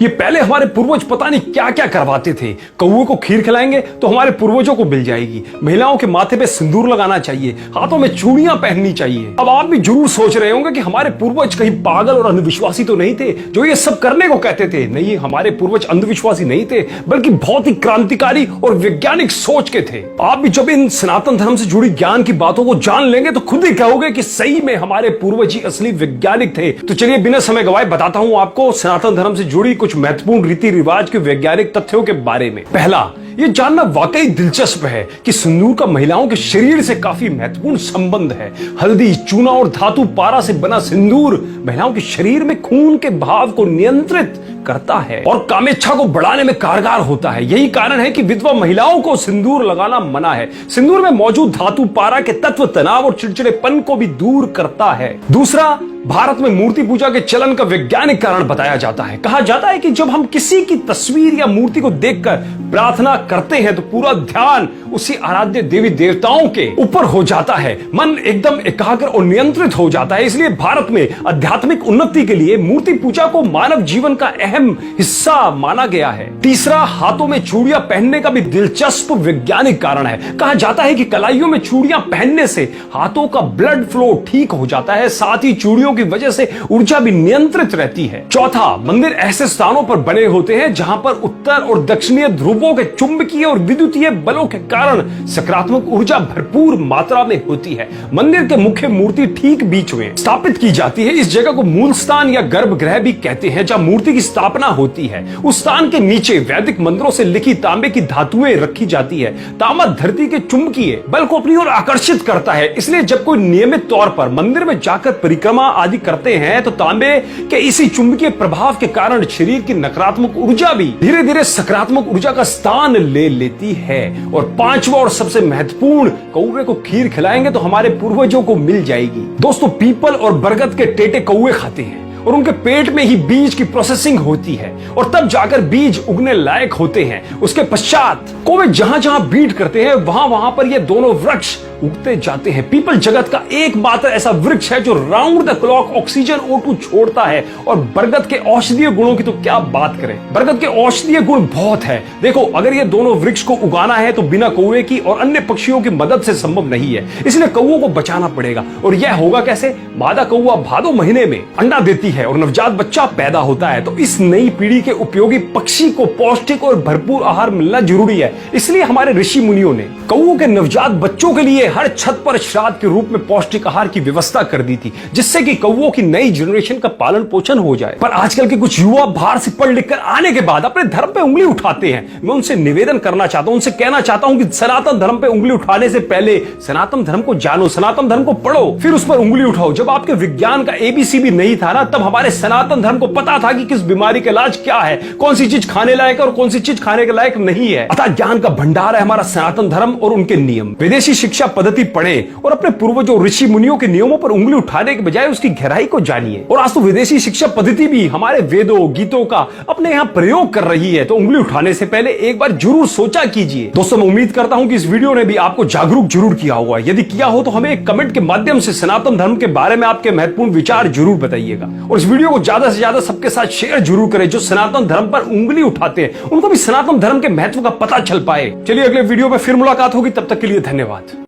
ये पहले हमारे पूर्वज पता नहीं क्या क्या करवाते थे। कौवे को खीर खिलाएंगे तो हमारे पूर्वजों को मिल जाएगी। महिलाओं के माथे पे सिंदूर लगाना चाहिए, हाथों में चूड़ियां पहननी चाहिए। अब आप भी जरूर सोच रहे होंगे कि हमारे पूर्वज कहीं पागल और अंधविश्वासी तो नहीं थे जो ये सब करने को कहते थे। नहीं, हमारे पूर्वज अंधविश्वासी नहीं थे, बल्कि बहुत ही क्रांतिकारी और वैज्ञानिक सोच के थे। आप भी जब इन सनातन धर्म से जुड़ी ज्ञान की बातों को जान लेंगे तो खुद ही कहोगे कि सही में हमारे पूर्वज ही असली वैज्ञानिक थे। तो चलिए बिना समय गवाए बताता हूं आपको सनातन धर्म से जुड़ी कुछ महत्वपूर्ण रीति रिवाज के वैज्ञानिक तथ्यों के बारे में। पहला, ये जानना वाकई दिलचस्प है कि सिंदूर का महिलाओं के शरीर से काफी महत्वपूर्ण संबंध है। हल्दी, चूना और धातु पारा से बना सिंदूर महिलाओं के शरीर में खून के बहाव को नियंत्रित करता है और कामेच्छा को बढ़ाने में कारगर होता है। यही कारण है कि विधवा महिलाओं को सिंदूर लगाना मना है। सिंदूर में मौजूद धातु पारा के तत्व तनाव और चिड़चिड़ेपन को भी दूर करता है। दूसरा, भारत में मूर्ति पूजा के चलन का वैज्ञानिक कारण बताया जाता है। कहा जाता है कि जब हम किसी की तस्वीर या मूर्ति को देखकर प्रार्थना करते हैं तो पूरा ध्यान उसी आराध्य देवी देवताओं के ऊपर हो जाता है। मन एकदम एकाग्र और नियंत्रित हो जाता है। इसलिए भारत में आध्यात्मिक उन्नति के लिए मूर्ति पूजा को मानव जीवन का अहम हिस्सा माना गया है। तीसरा, हाथों में चूड़ियां पहनने का भी दिलचस्प वैज्ञानिक कारण है। कहा जाता है कि कलाइयों में चूड़ियां पहनने से हाथों का ब्लड फ्लो ठीक हो जाता है, साथ ही चूड़ियों की वजह से ऊर्जा भी नियंत्रित रहती है। चौथा, मंदिर ऐसे स्थानों पर बने होते हैं जहां पर उत्तर और दक्षिणीय ध्रुवों के चुंबकीय और विद्युतीय बलों के कारण सकारात्मक ऊर्जा भरपूर मात्रा में होती है। मंदिर के मुख्य मूर्ति ठीक बीच में स्थापित की जाती है। इस जगह को मूल स्थान या गर्भगृह भी कहते हैं जहां मूर्ति की स्थापना होती है। उस स्थान के नीचे वैदिक मंत्रों से लिखी तांबे की धातुएं रखी जाती है। तांबा धरती के चुंबकीय बल को अपनी ओर आकर्षित करता है। इसलिए जब कोई नियमित तौर पर मंदिर में जाकर परिक्रमा आदि करते हैं तो तांबे के इसी चुंबकीय प्रभाव के कारण शरीर की नकारात्मक ऊर्जा भी धीरे धीरे सकारात्मक ऊर्जा का स्थान ले लेती है। और पांचवा और सबसे महत्वपूर्ण, कौवे को खीर खिलाएंगे तो हमारे पूर्वजों को मिल जाएगी। दोस्तों, पीपल और बरगद के टेटे कौवे खाते हैं और उनके पेट में ही बीज की प्रोसेसिंग होती है और तब जाकर बीज उगने लायक होते हैं। उसके पश्चात कौवे जहां जहां बीट करते हैं वहां वहां पर ये दोनों वृक्ष उगते जाते हैं। पीपल जगत का एकमात्र ऐसा वृक्ष है जो round the clock oxygen O2 छोड़ता है। और बरगद के औषधीय गुणों की तो क्या बात करें, बरगद के औषधीय गुण बहुत है। देखो, अगर ये दोनों वृक्ष को उगाना है तो बिना कौवे की और अन्य पक्षियों की मदद से संभव नहीं है। इसलिए कौवों को बचाना पड़ेगा। और यह होगा कैसे? मादा कौवा भादो महीने में अंडा देती है और नवजात बच्चा पैदा होता है। तो इस नई पीढ़ी के उपयोगी पक्षी को पौष्टिक और भरपूर आहार मिलना जरूरी है। इसलिए हमारे ऋषि मुनियों ने कौवों के नवजात बच्चों के लिए हर छत पर श्राद्ध के रूप में पौष्टिक आहार की व्यवस्था कर दी थी, जिससे कि कौवों की नई जनरेशन का पालन पोषण हो जाए। पर आजकल के कुछ युवा बाहर से पढ़ लिख कर आने के बाद अपने धर्म पे उंगली उठाते हैं। मैं उनसे निवेदन करना चाहता हूं, उनसे कहना चाहता हूं कि सनातन धर्म पे उंगली उठाने से पहले सनातन धर्म को जानो, सनातन धर्म को पढ़ो, फिर उस पर उंगली उठाओ। जब आपके विज्ञान का ABC भी नहीं था ना, तब हमारे सनातन धर्म को पता था कि किस बीमारी का इलाज क्या है, कौन सी चीज खाने लायक और कौन सी चीज खाने के लायक नहीं है। अतः ज्ञान का भंडार है हमारा सनातन धर्म और उनके नियम। विदेशी शिक्षा पद्धति पढ़े और अपने पूर्वजों ऋषि मुनियों के नियमों पर उंगली उठाने के बजाय उसकी गहराई को जानिए। और आज तो विदेशी शिक्षा पद्धति भी हमारे वेदों गीतों का अपने यहाँ प्रयोग कर रही है। तो उंगली उठाने से पहले एक बार जरूर सोचा कीजिए। दोस्तों, मैं उम्मीद करता हूं कि इस वीडियो ने भी आपको जागरूक जरूर किया होगा। यदि किया हो तो हमें एक कमेंट के माध्यम से सनातन धर्म के बारे में आपके महत्वपूर्ण विचार जरूर बताइएगा। और इस वीडियो को ज्यादा से ज्यादा सबके साथ शेयर जरूर करें जो सनातन धर्म पर उंगली उठाते हैं, उनको भी सनातन धर्म के महत्व का पता चल पाए। चलिए अगले वीडियो में फिर मुलाकात होगी, तब तक के लिए धन्यवाद।